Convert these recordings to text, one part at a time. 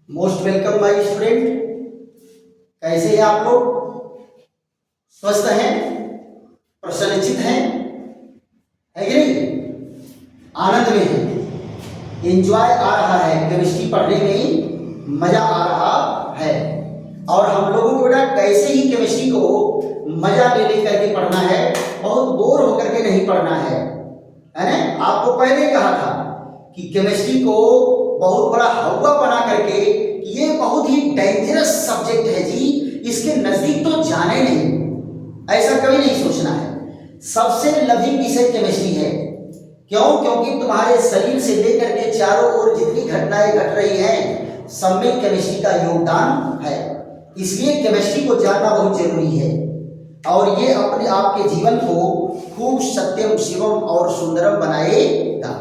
Most welcome my student. कैसे हैं आप लोग? स्वस्थ हैं, प्रसन्नचित हैं, है कि नहीं? आनंद में हैं, एंजॉय आ रहा है, केमिस्ट्री पढ़ने में मजा आ रहा है। और हम लोगों को बेटा कैसे ही केमिस्ट्री को मजा ले लेकर के पढ़ना है, बहुत बोर होकर के नहीं पढ़ना है ना? आपको पहले कहा था कि केमिस्ट्री को बहुत बड़ा हवा बना करके ये बहुत ही डेंजरस सब्जेक्ट है जी, इसके नजदीक तो जाने नहीं, ऐसा कभी नहीं सोचना है। सबसे लविंग विषय केमिस्ट्री है। क्यों? क्योंकि तुम्हारे शरीर से लेकर के चारों ओर जितनी घटनाएं घट रही हैं, सब में केमिस्ट्री का योगदान है। इसलिए केमिस्ट्री को जानना बहुत जरूरी है और ये अपने आपके जीवन को खूब सत्यम शिवम और सुंदरम बनाएगा।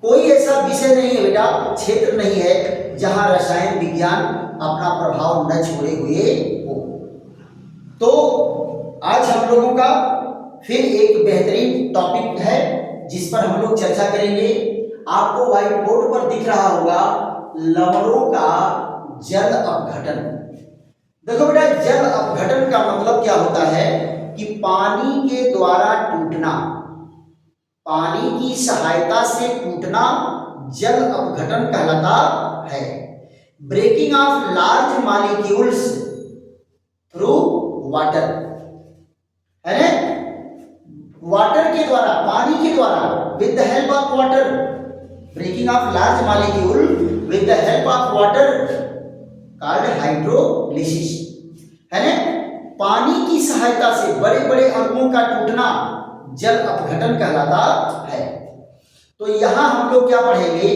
कोई ऐसा विषय नहीं है बेटा, क्षेत्र नहीं है जहां रसायन विज्ञान अपना प्रभाव न छोड़े हुए हो। तो आज हम लोगों का फिर एक बेहतरीन टॉपिक है जिस पर हम लोग चर्चा करेंगे। आपको व्हाइट बोर्ड पर दिख रहा होगा लवणों का जल अपघटन। देखो बेटा, जल अपघटन का मतलब क्या होता है कि पानी के द्वारा टूटना, पानी की सहायता से टूटना जल अपघटन कहलाता है। Breaking of large molecules through water, है ना? वाटर के द्वारा, पानी के द्वारा, with the help of water, breaking of large molecule with the help of water called hydrolysis, है ना? पानी की सहायता से बड़े बड़े अणुओं का टूटना जल अपघटन कहलाता है। तो यहां हम लोग क्या पढ़ेंगे?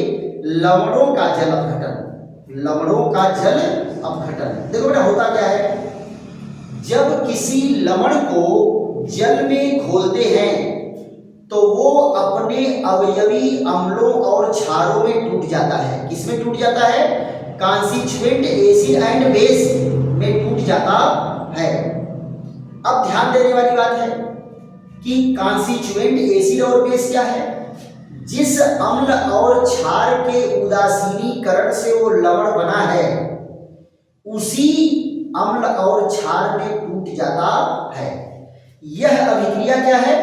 लवणों का जल अपघटन। लवणों का जल अपघटन देखो बेटा होता क्या है, जब किसी लवण को जल में घोलते हैं तो वो अपने अवयवी अम्लों और क्षारों में टूट जाता है। किसमें टूट जाता है? कॉन्स्टिट्यूएंट एसिड एंड बेस में टूट जाता है। अब ध्यान देने वाली बात है कि कॉन्स्टिट्यूएंट एसिड और बेस क्या है? जिस अम्ल और क्षार के उदासीनीकरण से वो लवण बना है, उसी अम्ल और क्षार में टूट जाता है। यह अभिक्रिया क्या है?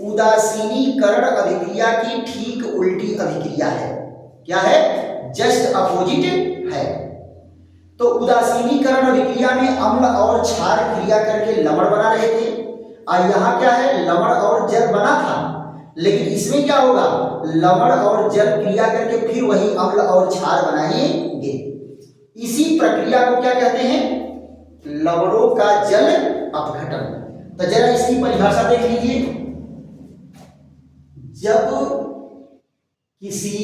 उदासीनीकरण अभिक्रिया की ठीक उल्टी अभिक्रिया है। क्या है? जस्ट अपोजिट है। तो उदासीनीकरण अभिक्रिया में अम्ल और क्षार क्रिया करके लवण बना रहे थे, और यहां क्या है? लवण और जल बना था, लेकिन इसमें क्या होगा? लवण और जल क्रिया करके फिर वही अम्ल और क्षार बनाएंगे। इसी प्रक्रिया को क्या कहते हैं? लवणों का जल अपघटन। तो जरा इसकी परिभाषा देख लीजिए। जब किसी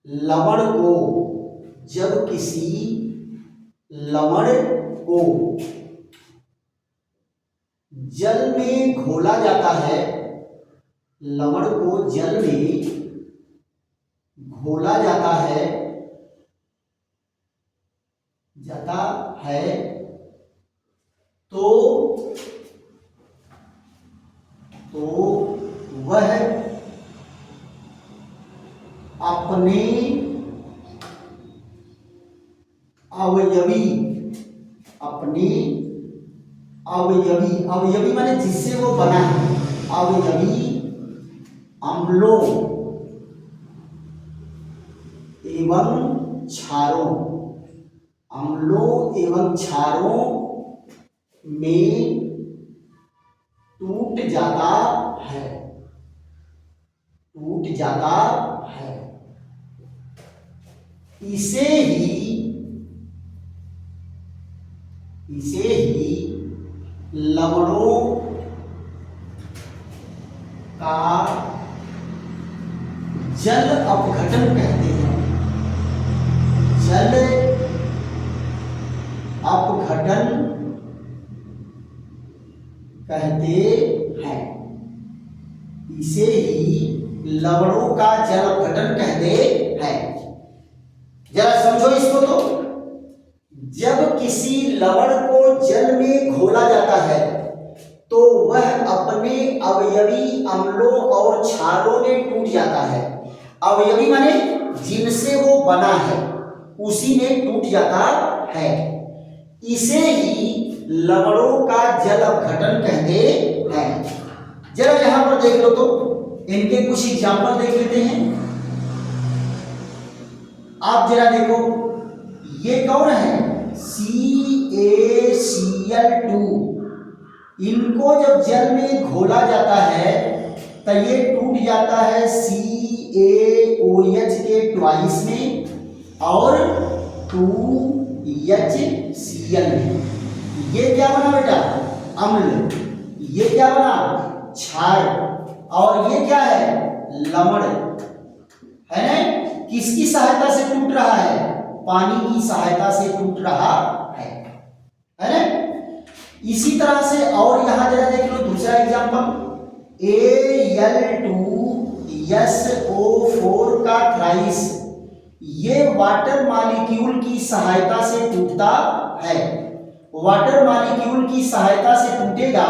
लवण को जल में घोला जाता है, लवण को जल में घोला जाता है तो वह अपने अवयवी माने जिससे वो बना है, अवयवी अम्लों एवं क्षारों, अम्लों एवं क्षारों में टूट जाता है। इसे ही लवणों का जल अपघटन कहते हैं। जल अपघटन कहते हैं। इसे ही लवणों का जल अपघटन कहते हैं। जरा समझो इसको। तो जब किसी लवण को जल में घोला जाता है तो वह अपने अवयवी अम्लों और क्षारों में टूट जाता है। अवयवी माने जिनसे वो बना है, उसी में टूट जाता है। इसे ही लवणों का जल अपघटन कहते हैं। जरा यहां पर देख लो तो इनके कुछ एग्जाम्पल देख लेते हैं। आप जरा देखो, ये कौन है? CaCl2। इनको जब जल में घोला जाता है तो ये टूट जाता है CaOH के ट्वाइस में और 2HCl में। ये क्या बना बेटा? अम्ल। ये क्या बना? क्षार। और ये क्या है? लवण है ना? किसकी सहायता से टूट रहा है? पानी की सहायता से टूट रहा है ना? इसी तरह से और यहां जरा देख लो दूसरा एग्जांपल, Al2SO4 का थ्राइस। ये वाटर मॉलिक्यूल की सहायता से टूटता है। वाटर मॉलिक्यूल की सहायता से टूटेगा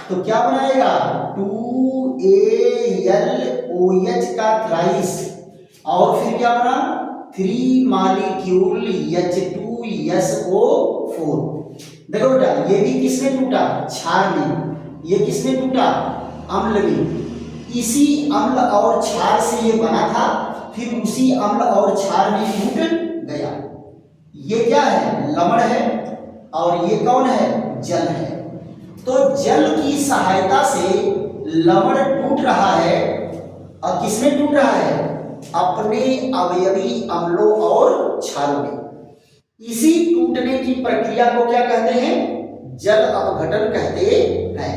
तो क्या बनाएगा? 2AlOH का थ्राइस और फिर क्या बना? 3 मॉलिक्यूल H2SO4। देखो बेटा, ये भी किसमें टूटा? क्षार में। ये किसमें टूटा? अम्ल में। इसी अम्ल और क्षार से ये बना था, फिर उसी अम्ल और क्षार में टूट गया। ये क्या है? लवण है। और ये कौन है? जल है। तो जल की सहायता से लवण टूट रहा है। और किसमें टूट रहा है? अपने अवयवी अम्लों और क्षारों में। इसी टूटने की प्रक्रिया को क्या कहते हैं? जल अपघटन कहते हैं।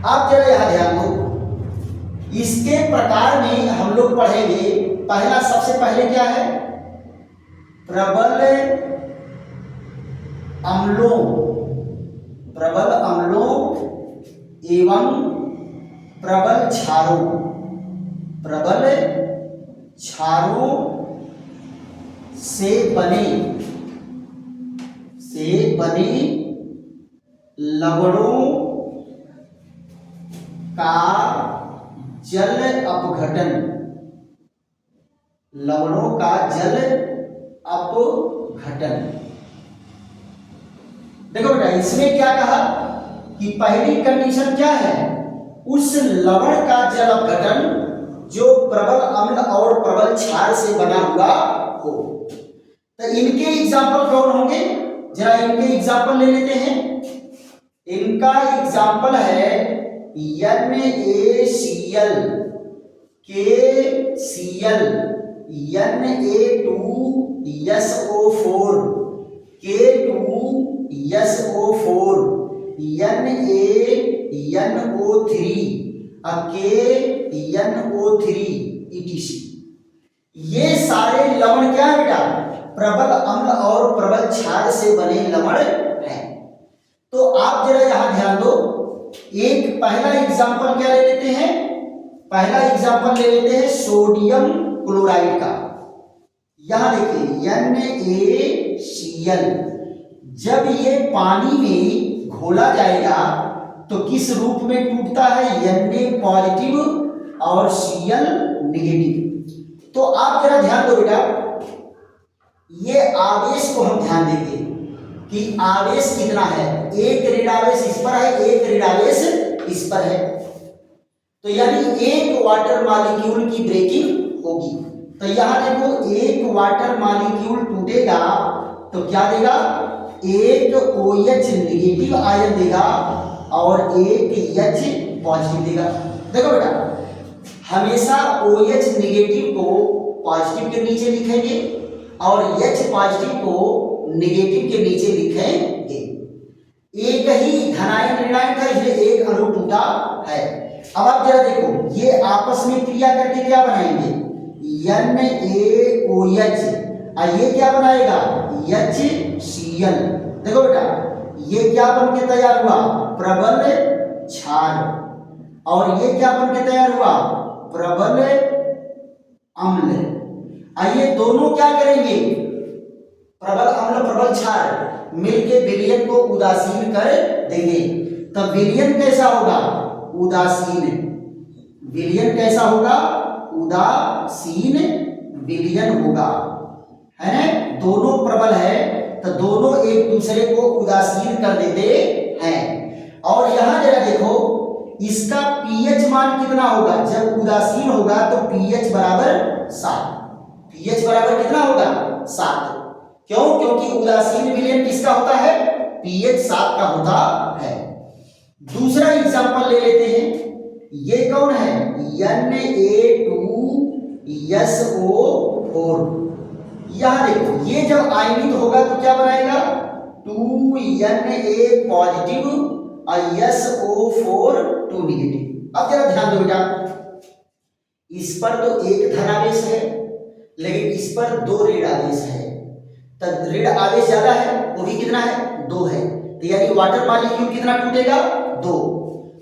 आप जरा यहां ध्यान दो, इसके प्रकार में हम लोग पढ़ेंगे। पहला, सबसे पहले क्या है? प्रबल अम्लों एवं प्रबल क्षारों से बने लवणों का जल अपघटन। देखो बेटा, इसमें क्या कहा कि पहली कंडीशन क्या है? उस लवण का जल अपघटन जो प्रबल अम्ल और प्रबल क्षार से बना हुआ हो। तो इनके एग्जाम्पल कौन होंगे? जरा इनके एग्जाम्पल ले लेते हैं। इनका एग्जाम्पल है NaCl, KCl, Na2SO4, K2SO4, NaNO3, KNO3 etc। ये सारे लवण क्या है बेटा? प्रबल अम्ल और प्रबल क्षार से बने लवण हैं। तो आप जरा यहां ध्यान दो, एक पहला एग्जांपल क्या ले लेते हैं? पहला एग्जांपल ले लेते हैं सोडियम क्लोराइड का। यहां देखिए NaCl, जब ये पानी में घोला जाएगा तो किस रूप में टूटता है? Na पॉजिटिव और Cl नेगेटिव। तो आप जरा ध्यान दो बेटा, ये आवेश को हम ध्यान देंगे कि आवेश कितना है। एक ऋण आवेश इस पर है, एक ऋण आवेश इस पर है। तो यानी एक वाटर मॉलिक्यूल की ब्रेकिंग होगी। तो यहां देखो, एक वाटर मॉलिक्यूल टूटेगा तो क्या देगा? एक OH नेगेटिव आयन देगा और एक H पॉजिटिव देगा। देखो बेटा, हमेशा OH नेगेटिव को पॉजिटिव के नीचे लिखेंगे और H पॉजिटिव को नेगेटिव के नीचे लिखेंगे। एक ही धनायन ऋणायन था, इसलिए एक अणु टूटा है। अब आप जरा देखो, ये आपस में क्रिया करके क्या बनाएंगे? NaOH, और ये क्या बनाएगा? HCl। देखो बेटा, ये क्या बन के तैयार हुआ? प्रबल क्षार। और ये क्या बन के तैयार हुआ? प्रबल अम्ल। आइए दोनों क्या करेंगे? प्रबल अम्ल प्रबल क्षार मिलके विलयन को उदासीन कर देंगे। तब विलयन कैसा होगा? उदासीन। विलयन कैसा होगा? उदासीन विलयन होगा, है ना, दोनों प्रबल है तो दोनों एक दूसरे को उदासीन कर देते हैं। और यहां जरा देखो इसका पीएच मान कितना होगा, जब उदासीन होगा तो पीएच बराबर 7। पीएच बराबर कितना होगा 7। क्यों, क्योंकि उदासीन विलयन किसका होता है, पीएच 7 का होता है। दूसरा एग्जांपल ले लेते हैं, ये कौन है Na2SO4। यहां देखो ये जब आयनित होगा तो क्या बनाएगा 2Na पॉजिटिव और SO4 2 नेगेटिव। अब जरा ध्यान दो बेटा, इस पर तो एक धनावेश है लेकिन इस पर 2 ऋण आवेश है, तो ऋण आवेश ज्यादा है, वो भी कितना है 2 है, तो यानी वाटर मॉलिक्यूल कितना टूटेगा 2।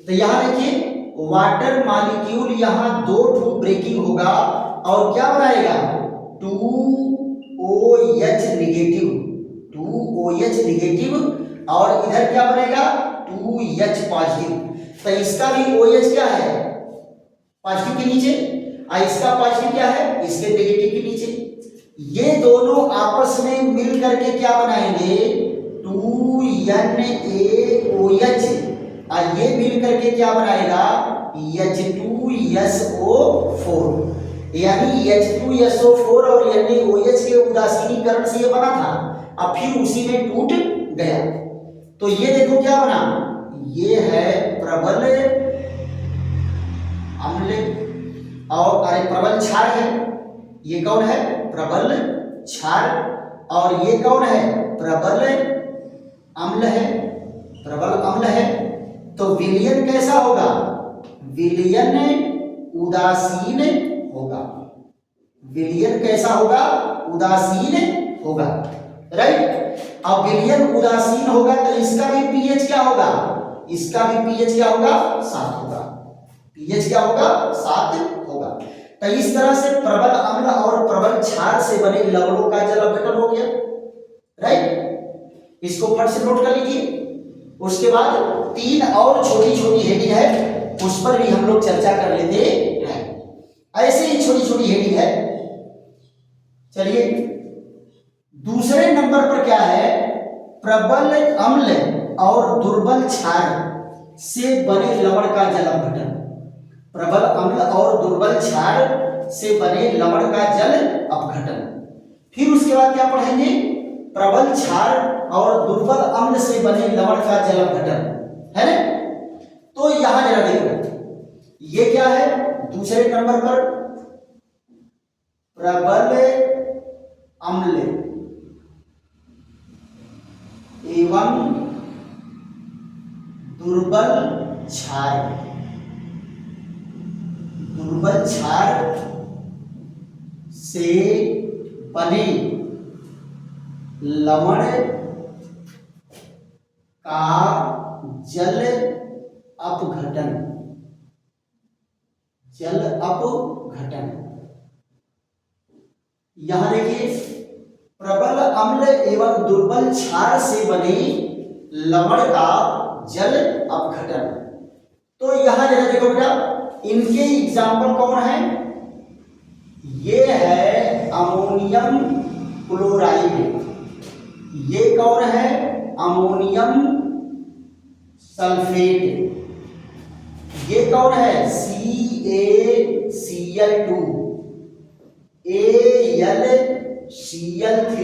तो यहां देखिए वाटर मॉलिक्यूल यहां 2 ठू ब्रेकिंग होगा और क्या बनाएगा 2OH नेगेटिव, 2OH नेगेटिव और इधर क्या बनेगा 2H पॉजिटिव। तो इसका भी OH क्या है पॉजिटिव के नीचे और इसका पॉजिटिव क्या है इसके नेगेटिव के नीचे। ये दोनों आपस में मिल करके क्या बनाएंगे 2NaOH और ये मिल करके क्या बनाएगा H2SO4। यानी H2SO4 और NaOH के उदासीनीकरण से ये बना था, अब फिर उसी में टूट गया। तो ये देखो क्या बना, ये है प्रबल अम्ल और अरे प्रबल क्षार है, ये कौन है प्रबल क्षार और ये कौन है प्रबल अम्ल है, प्रबल अम्ल है। तो विलयन कैसा होगा, विलयन उदासीन होगा, विलयन कैसा होगा उदासीन होगा, राइट। अब विलयन उदासीन होगा तो इसका भी पीएच क्या होगा, इसका भी पीएच क्या होगा 7 होगा, पीएच क्या होगा 7 होगा। तो इस तरह से प्रबल अम्ल और प्रबल क्षार से बने लवणों का जल अपघटन हो गया, राइट। इसको फट से नोट कर लीजिए। उसके बाद 3 और छोटी छोटी हेडिंग है, उस पर भी हम लोग चर्चा कर लेते हैं। ऐसे ही छोटी छोटी हेडिंग है। चलिए दूसरे नंबर पर क्या है, प्रबल अम्ल और दुर्बल क्षार से बने लवण का जल अपघटन। प्रबल अम्ल और दुर्बल क्षार से बने लवण का जल अपघटन। फिर उसके बाद क्या पढ़ेंगे, प्रबल क्षार और दुर्बल अम्ल से बने लवण का जल अपघटन, है ना। तो यहां जरा देखो ये क्या है, दूसरे नंबर पर प्रबल अम्ल एवं दुर्बल क्षार, दुर्बल क्षार से बने लवण का जल अपघटन, जल अपघटन। यहां देखिए प्रबल अम्ल एवं दुर्बल क्षार से बने लवण का जल अपघटन। तो यहां जरा देखो बेटा, इनके एग्जाम्पल कौन है, ये है अमोनियम क्लोराइड, ये कौन है अमोनियम सल्फेट, ये कौन है CaCl2, AlCl3,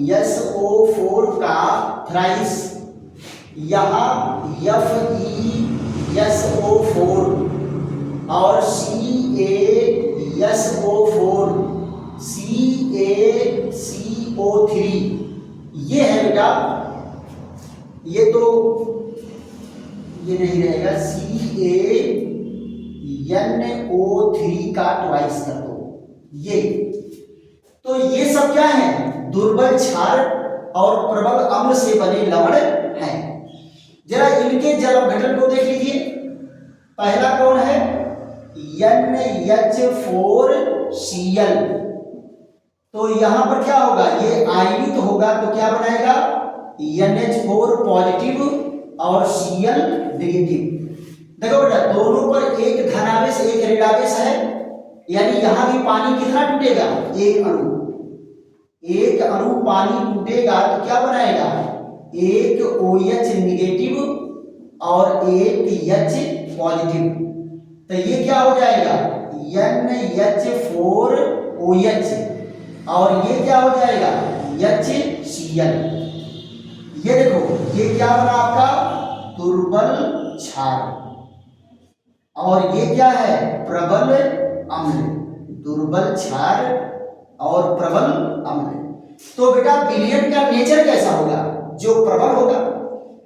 Al2SO4 का थ्राइस, यहाँ FeSO4 और CaSO4, CaCO3, ये है बेटा, ये तो ये नहीं रहेगा, CaNO3 का ट्वाइस कर दो ये। तो ये सब क्या है, दुर्बल क्षार और प्रबल अम्ल से बने लवण हैं। जरा इनके जल अपघटन को देख लीजिए। पहला कौन है NH4Cl, तो यहां पर क्या होगा, ये आयनित होगा तो क्या बनाएगा NH4 पॉजिटिव और Cl नेगेटिव। देखो बेटा दोनों पर एक धनावेश एक ऋणावेश है, यानी यहां भी पानी कितना टूटेगा, एक अणु। एक अणु पानी टूटेगा तो क्या बनाएगा, एक OH निगेटिव और एक H पॉजिटिव। तो ये क्या हो जाएगा, NH4OH और ये क्या हो जाएगा, HCl। ये देखो ये क्या बना आपका, दुर्बल क्षार। और ये क्या है, प्रबल अम्ल। दुर्बल क्षार और प्रबल अम्ल। तो बेटा विलयन का नेचर कैसा होगा, जो प्रबल होगा,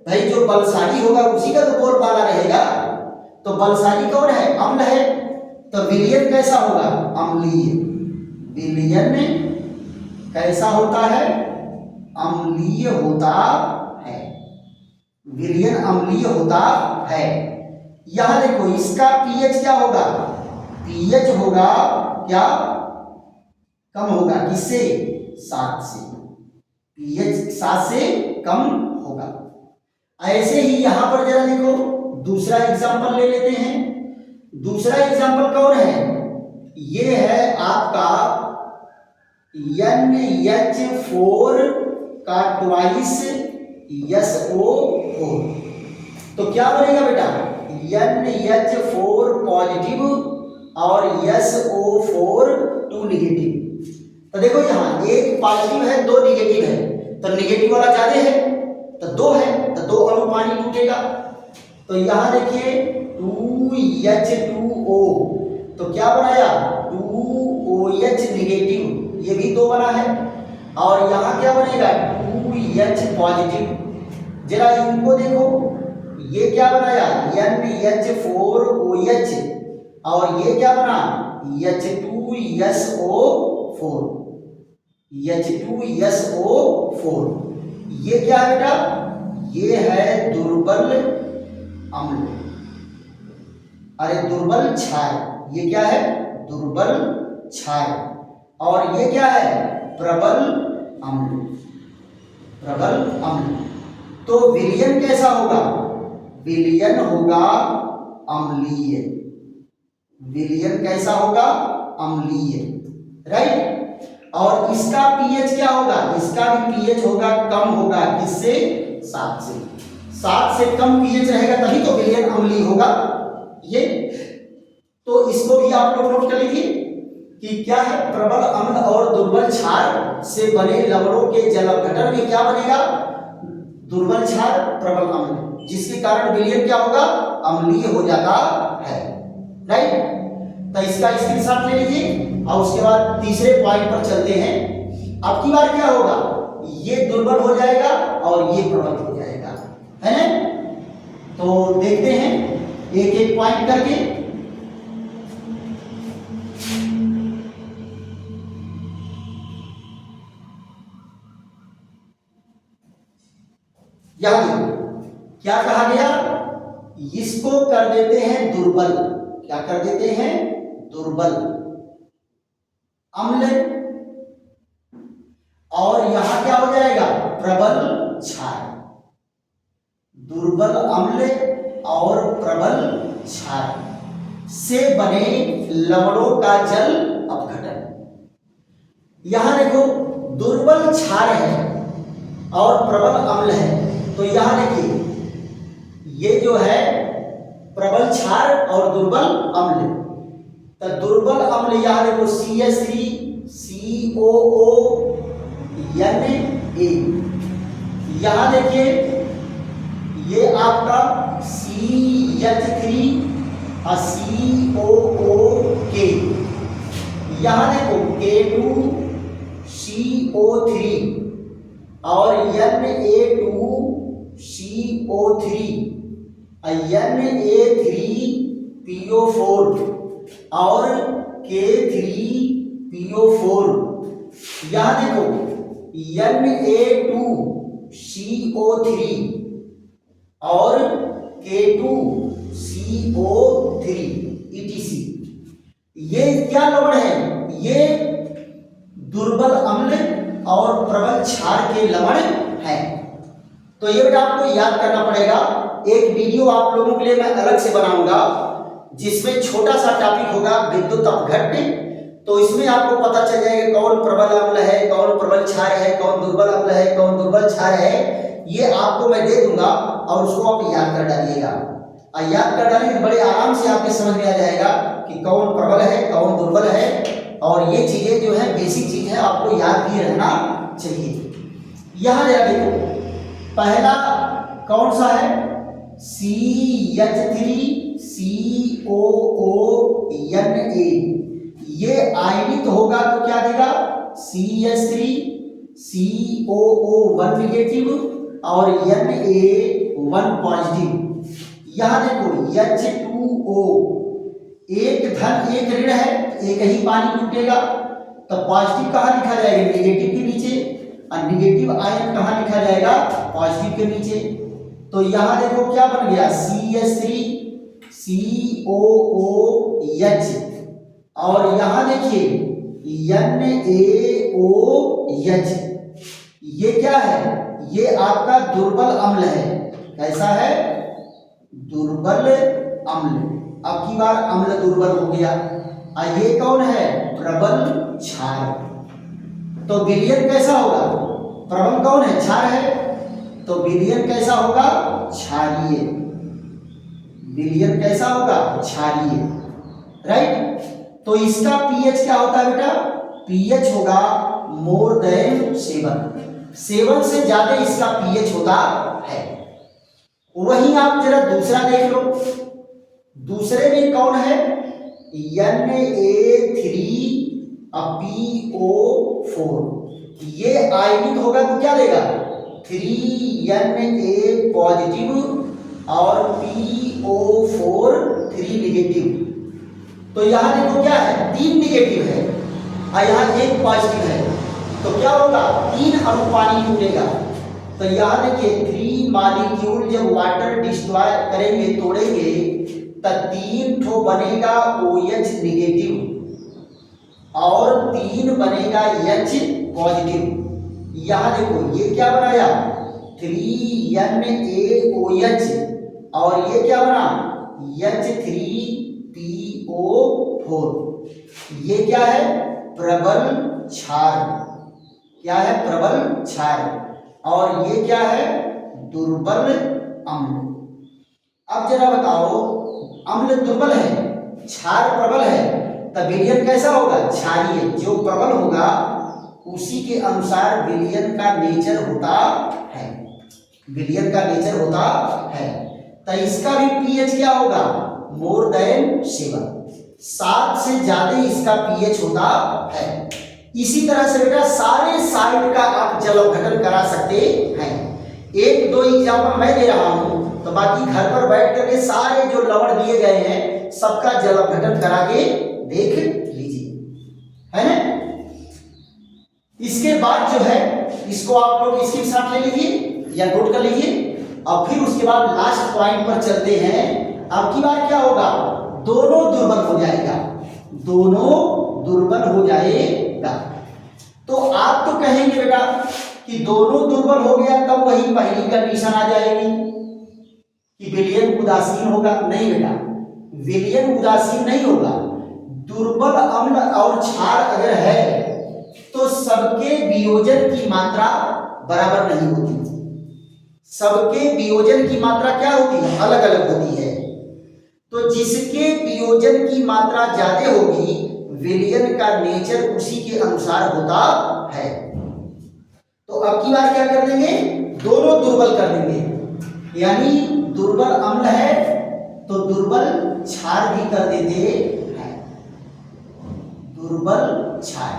भाई जो बलशाली होगा उसी का तो बोलबाला रहेगा। तो बलशाली कौन है, अम्ल है। तो विलयन कैसा होगा, अम्लीय। विलयन कैसा होता है, अम्लीय होता है। विलयन अम्लीय होता है। यहां देखो इसका पीएच क्या होगा, पीएच होगा क्या, कम होगा, किससे, 7 से। पीएच 7 से कम होगा। ऐसे ही यहां पर जरा देखो दूसरा एग्जांपल ले लेते हैं। दूसरा एग्जांपल कौन है, ये है आपका NH4 का ट्वाइस SO4। तो क्या बनेगा बेटा, NH4 पॉजिटिव और SO4 2 निगेटिव। तो देखो यहाँ एक पॉजिटिव है, 2 निगेटिव है, तो निगेटिव वाला ज्यादा है, तो 2 है, तो 2 अणु पानी टूटेगा। तो यहाँ देखिए 2H2O, तो क्या बनाया, 2OH निगेटिव, ये भी 2 बना है। और यहाँ क्या बनेगा, 2H पॉजिटिव। जरा इनको देखो, ये क्या बनाया, NH4OH और ये क्या बना, H2SO4। H2SO4 ये क्या है बेटा, ये है दुर्बल अम्ल, अरे दुर्बल क्षार। ये क्या है, दुर्बल क्षार। और ये क्या है, प्रबल अम्ल। प्रबल अम्ल। तो विलयन कैसा होगा, विलयन होगा अम्लीय। विलयन कैसा होगा, अम्लीय, राइट। और इसका पीएच क्या होगा, इसका भी पीएच होगा, कम होगा, किससे, 7 से। 7 से कम पीएच रहेगा तभी तो विलयन अम्लीय होगा। ये तो इसको भी आप लोग नोट कर लीजिए कि क्या है, प्रबल अम्ल और दुर्बल क्षार से बने लवणों के जल अपघटन में क्या बनेगा, दुर्बल क्षार प्रबल अम्ल, जिसके कारण विलयन क्या होगा, अम्लीय हो जाता है, राइट। तो इसका स्क्रीनशॉट ले लीजिए और उसके बाद तीसरे पॉइंट पर चलते हैं। अब की बार क्या होगा, ये दुर्बल हो जाएगा और ये प्रबल हो जाएगा, है ना। तो देखते हैं एक एक पॉइंट करके। यहां क्या कहा गया, इसको कर देते हैं दुर्बल। क्या कर देते हैं, दुर्बल अम्ल। और यहां क्या हो जाएगा, प्रबल क्षार। दुर्बल अम्ल और प्रबल क्षार से बने लवणों का जल अपघटन। यहां देखो दुर्बल क्षार है और प्रबल अम्ल है, तो यहां देखिए ये जो है प्रबल क्षार और दुर्बल अम्ल। तो दुर्बल अम्ल यहां देखो CH3COO Na। यहां देखिए ये आपका CH3 और COOK। यहां देखो K2CO3 और Na2CO3 Na3PO4 और K3PO4। यहां देखो Na2CO3 और K2CO3 etc। ये क्या लवण है, ये दुर्बल अम्ल और प्रबल क्षार के लवण है। तो ये बेटा आपको याद करना पड़ेगा। एक वीडियो आप लोगों के लिए मैं अलग से बनाऊंगा जिसमें छोटा सा टॉपिक होगा विद्युत अपघट्य। तो इसमें आपको पता चल जाएगा कौन प्रबल अम्ल है, कौन प्रबल क्षार है, कौन दुर्बल अम्ल है, कौन दुर्बल क्षार है, ये आपको मैं दे दूंगा और उसको आप याद कर डालिएगा। और याद कर डालेंगे बड़े आराम से आपके समझ में आ जाएगा कि कौन प्रबल है, कौन दुर्बल है। और ये चीजें जो है बेसिक चीज है, आपको याद भी रहना चाहिए। यहां जरा देखो, पहला कौन सा है, CH3COONA। ये आयनित होगा तो क्या देगा, CH3COO1 नेगेटिव और Na1 पॉजिटिव। यहां देखो H2O, एक धन एक ऋण है, एक ही पानी टूटेगा, तो पॉजिटिव कहां लिखा जाएगा, नेगेटिव के नीचे, और नेगेटिव आयन कहां लिखा जाएगा, पॉजिटिव के नीचे। तो यहां देखो क्या बन गया, CH3COOH, और यहां देखिए NaOH। ये क्या है, ये आपका दुर्बल अम्ल है। कैसा है, दुर्बल अम्ल। अब की बार अम्ल दुर्बल हो गया। और ये कौन है, प्रबल क्षार। तो विलयन कैसा होगा, प्रबल कौन है, क्षार है, तो विलयन कैसा होगा, क्षारीय। विलयन कैसा होगा, क्षारीय, राइट। तो इसका पीएच क्या होता है बेटा, पीएच होगा मोर देन 7 से ज्यादा इसका पीएच होता है। वहीं आप जरा दूसरा देख लो, दूसरे में कौन है, Na3PO4। ये आयनित होगा तो क्या देगा, 3Na पॉजिटिव और PO4 3 नेगेटिव। तो यहां देखो क्या है, 3 नेगेटिव है और यहां 1 पॉजिटिव है, तो क्या होगा, 3 अणु पानी टूटेगा। तो यहां देखिए 3 मॉलिक्यूल जब वाटर डिस्ट्रॉय करेंगे, तोड़ेंगे, तो 3 ठो बनेगा OH नेगेटिव और 3 बनेगा H पॉजिटिव। यहां देखो ये क्या बनाया, 3NaOH और ये क्या बना, H3PO4। ये क्या है, प्रबल क्षार। क्या है, प्रबल क्षार। और ये क्या है, दुर्बल अम्ल। अब जरा बताओ, अम्ल दुर्बल है, क्षार प्रबल है, तब विलयन कैसा होगा, क्षारीय। जो प्रबल होगा उसी के अनुसार विलयन का नेचर होता है, विलयन का नेचर होता है। तो इसका भी पीएच क्या होगा, मोर देन 7 से ज्यादा इसका पीएच होता है। इसी तरह से बेटा सारे साइट का आप जल अपघटन करा सकते हैं। 1-2 एग्जाम्पल मैं दे रहा हूं, तो बाकी घर पर बैठ करके सारे जो लवण दिए गए हैं सबका जल अपघटन करा के देख लीजिए, है ना। इसके बाद जो है इसको आप लोग इसके साथ ले लीजिए या नोट कर लीजिए, और फिर उसके बाद लास्ट पॉइंट पर चलते हैं। अब की बार क्या होगा, दोनों दुर्बल हो जाएगा, दोनों दुर्बल हो जाएगा। तो आप तो कहेंगे बेटा कि दोनों दुर्बल हो गया, तब वही पहली कंडीशन आ जाएगी कि विलयन उदासीन होगा। नहीं बेटा, विलयन उदासीन नहीं होगा। दुर्बल अम्ल और क्षार अगर है तो सबके वियोजन की मात्रा बराबर नहीं होती, सबके वियोजन की मात्रा क्या होती है, अलग अलग होती है। तो जिसके वियोजन की मात्रा ज्यादा होगी, विलयन का नेचर उसी के अनुसार होता है। तो अब की बार क्या कर देंगे, दोनों दुर्बल कर देंगे। यानी दुर्बल अम्ल है तो दुर्बल क्षार भी कर देते हैं, दुर्बल क्षार।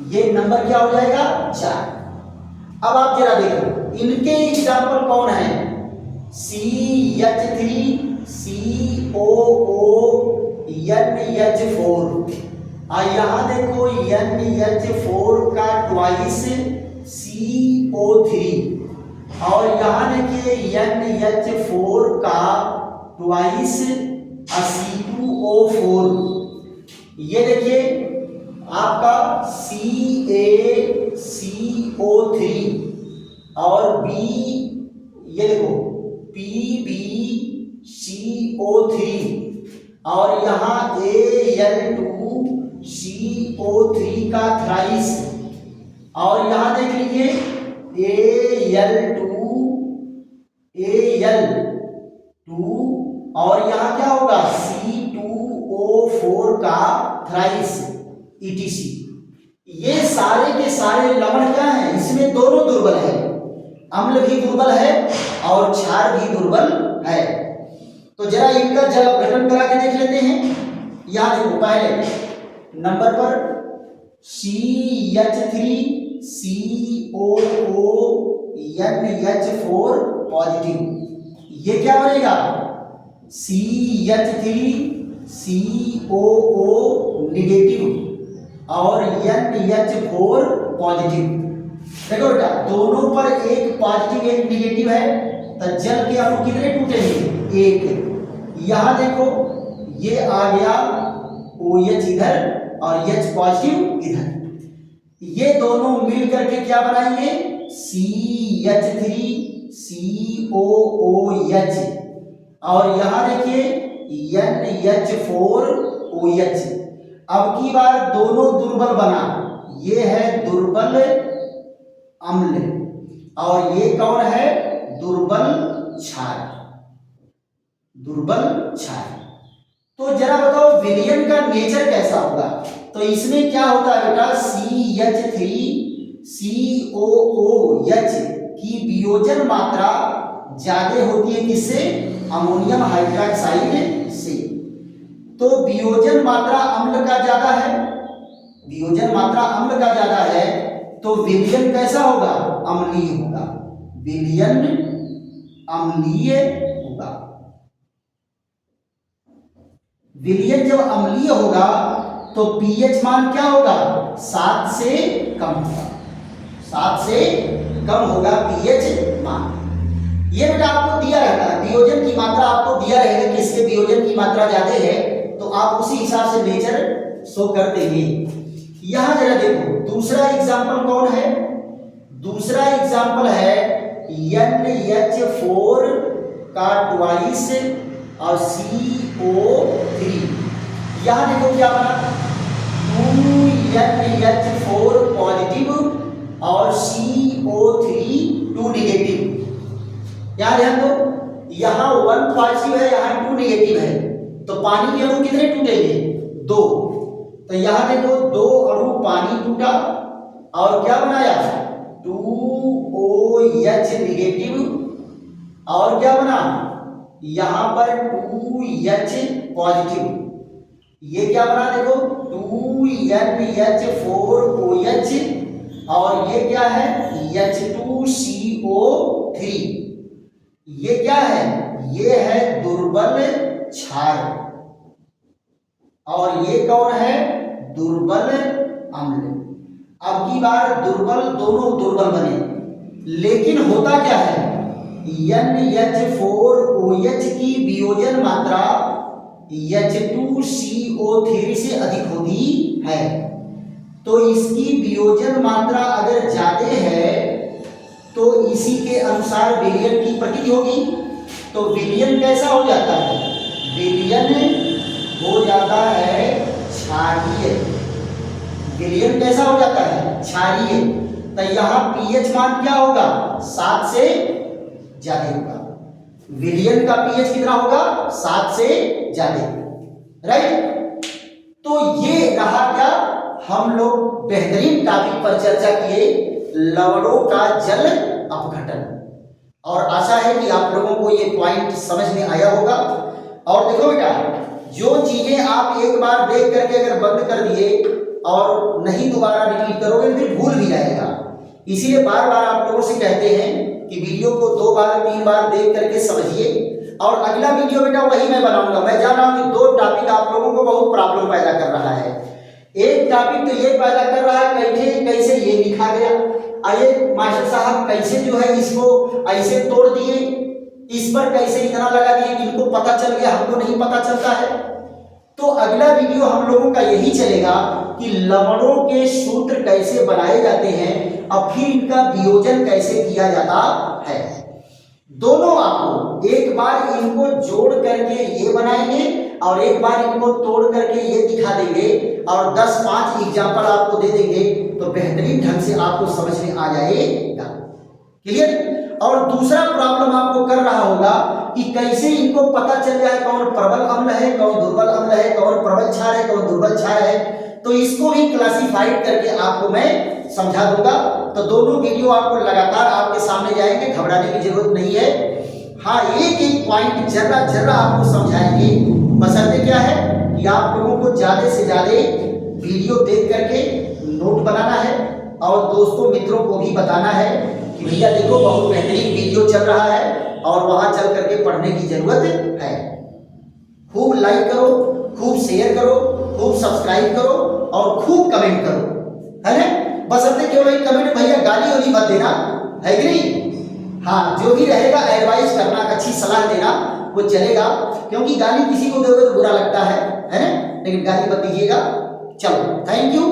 ये नंबर क्या हो जाएगा, 4। अब आप जरा देखो इनके एग्जाम्पल कौन है, CH3COONH4। यहां देखो NH4 का ट्वाइस CO3, और यहां देखिए NH4 का ट्वाइस C2O4। ये देखिए आपका CaCO3 और B, ये देखो PbCO3, CO3 का थ्राइस, और यहां देख लीजिए Al2 और यहां क्या होगा C2O4 का थ्राइस ETC। ये सारे के सारे लवण क्या हैं, इसमें दोनों दुर्बल है, अम्ल भी दुर्बल है और क्षार भी दुर्बल है। तो जरा इनका जल अपघटन करा के देख लेते हैं। यहां देखो पहले नंबर पर CH3COONH4 पॉजिटिव, ये क्या बनेगा CH3COO निगेटिव और NH4 पॉजिटिव। देखो बेटा दोनों पर एक पॉजिटिव एक निगेटिव है, तो जल के अणु कितने टूटेंगे, एक। यहां देखो ये आ गया OH इधर और H पॉजिटिव इधर, ये दोनों मिल करके क्या बनाएंगे CH3COOH और यहां देखिए NH4OH। अब की बार दोनों दुर्बल बना, ये है दुर्बल अम्ल और ये कौन है दुर्बल क्षार, दुर्बल क्षार। तो जरा बताओ विलयन का नेचर कैसा होगा। तो इसमें क्या होता है बेटा CH3COOH की वियोजन मात्रा ज्यादा होती है किससे, अमोनियम हाइड्रोक्साइड से। तो वियोजन मात्रा अम्ल का ज्यादा है, वियोजन मात्रा अम्ल का ज्यादा है, तो विलयन कैसा होगा, अम्लीय होगा, विलयन अम्लीय होगा। विलयन जब अम्लीय होगा तो पीएच मान क्या होगा 7 से कम होगा, 7 से कम होगा पीएच मान। ये बेटा आपको दिया रहता है, वियोजन की मात्रा आपको दिया रहेगा, किसके वियोजन की मात्रा ज्यादा है तो आप उसी हिसाब से नेचर शो कर देंगे। यहां जरा देखो दूसरा एग्जांपल कौन है, दूसरा एग्जांपल है NH4 का ट्वाइस और CO3। यहां देखो क्या बना 2NH4 पॉजिटिव और CO3 2 निगेटिव। यहां ध्यान दो, यहां 1 पॉजिटिव है, यहां 2 निगेटिव है, तो पानी के अणु कितने टूटेंगे 2। तो यहां देखो 2 अणु पानी टूटा और क्या बनाया 2OH निगेटिव और क्या बना यहां पर 2H पॉजिटिव। ये क्या बना देखो 2NH4OH और ये क्या है H2CO3। ये क्या है, ये है दुर्बल क्षार और ये कौन है दुर्बल अम्ल। अब की बार दुर्बल दोनों दुर्बल बने, लेकिन होता क्या है NH4OH की वियोजन मात्रा H2CO3 से अधिक होती है। तो इसकी वियोजन मात्रा अगर ज्यादा है तो इसी के अनुसार विलयन की प्रकृति होगी। तो विलयन कैसा हो जाता है, विलयन हो जाता है क्षारीय, विलयन कैसा हो जाता है क्षारीय। तो यहां पीएच मान क्या होगा 7 से ज्यादा होगा, विलयन का पीएच कितना होगा 7 से ज्यादा, राइट। तो ये रहा क्या, हम लोग बेहतरीन टॉपिक पर चर्चा किए लवणों का जल अपघटन, और आशा है कि आप लोगों को ये पॉइंट समझ में आया होगा। और देखो बेटा जो चीजें आप एक बार देख करके अगर बंद कर दिए और नहीं दोबारा रिपीट करोगे फिर भूल भी जाएगा, इसीलिए बार बार आप लोगों से कहते हैं कि वीडियो को 2 बार 3 बार देख करके समझिए। और अगला वीडियो बेटा वही मैं बनाऊंगा। मैं जान रहा हूं कि 2 टॉपिक आप लोगों को बहुत प्रॉब्लम पैदा कर रहा है। एक टॉपिक तो ये पैदा कर रहा है कैसे ये लिखा गया, आइए मास्टर साहब कैसे जो है इसको ऐसे तोड़ दिए, इस पर कैसे इतना लगा दिए कि इनको पता चल गया हमको नहीं पता चलता है। तो अगला वीडियो हम लोगों का यही चलेगा कि लवणों के सूत्र कैसे बनाए जाते हैं और फिर इनका वियोजन कैसे किया जाता है। दोनों आपको एक बार इनको जोड़ करके ये बनाएंगे और एक बार इनको तोड़ करके ये दिखा देंगे और 10-5 एग्जाम्पल आपको दे देंगे तो बेहतरीन ढंग से आपको समझ में आ जाएगा। क्लियर। और दूसरा प्रॉब्लम आपको कर रहा होगा कि कैसे इनको पता चल जाए कौन प्रबल अम्ल है, कौन दुर्बल अम्ल है, कौन प्रबल क्षार है, कौन दुर्बल क्षार है। तो इसको भी क्लासिफाइड करके आपको मैं समझा दूंगा। तो दोनों वीडियो आपको लगातार आपके सामने जाएंगे, घबराने की जरूरत नहीं है। हाँ, एक एक पॉइंट जरा जरा आपको समझाएंगे, बशर्ते क्या है कि आप लोगों को ज्यादा से ज्यादा वीडियो देख करके नोट बनाना है और दोस्तों मित्रों को भी बताना है कि भैया देखो बहुत बेहतरीन वीडियो चल रहा है और वहां चल करके पढ़ने की जरूरत है। खूब लाइक करो, खूब शेयर करो, खूब सब्सक्राइब करो और खूब कमेंट करो, है ना। बशर्ते केवल एक कमेंट भैया गाली वाली मत देना, है कि नहीं। हाँ, जो भी रहेगा एडवाइस करना, अच्छी सलाह देना वो चलेगा, क्योंकि गाली किसी को दोगे तो बुरा लगता है ना, लेकिन गाली मत दीजिएगा। चलो, थैंक यू।